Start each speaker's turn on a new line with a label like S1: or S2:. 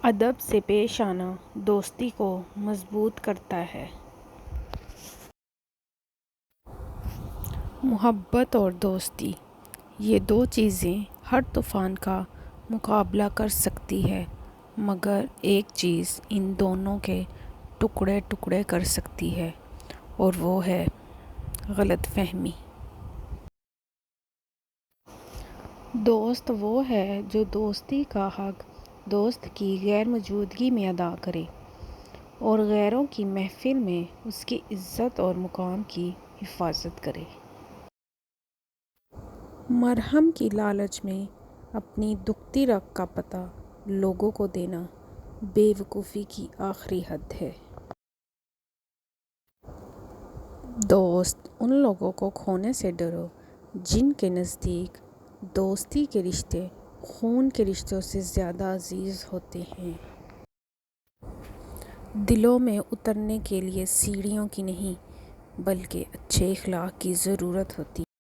S1: ادب سے پیش آنا دوستی کو مضبوط کرتا ہے۔ محبت اور دوستی، یہ دو چیزیں ہر طوفان کا مقابلہ کر سکتی ہے، مگر ایک چیز ان دونوں کے ٹکڑے ٹکڑے کر سکتی ہے، اور وہ ہے غلط فہمی۔ دوست وہ ہے جو دوستی کا حق دوست کی غیر موجودگی میں ادا کرے اور غیروں کی محفل میں اس کی عزت اور مقام کی حفاظت کرے۔ مرہم کی لالچ میں اپنی دکھتی رگ کا پتہ لوگوں کو دینا بے وقوفی کی آخری حد ہے۔ دوست ان لوگوں کو کھونے سے ڈرو جن کے نزدیک دوستی کے رشتے خون کے رشتوں سے زیادہ عزیز ہوتے ہیں۔ دلوں میں اترنے کے لیے سیڑھیوں کی نہیں بلکہ اچھے اخلاق کی ضرورت ہوتی ہے۔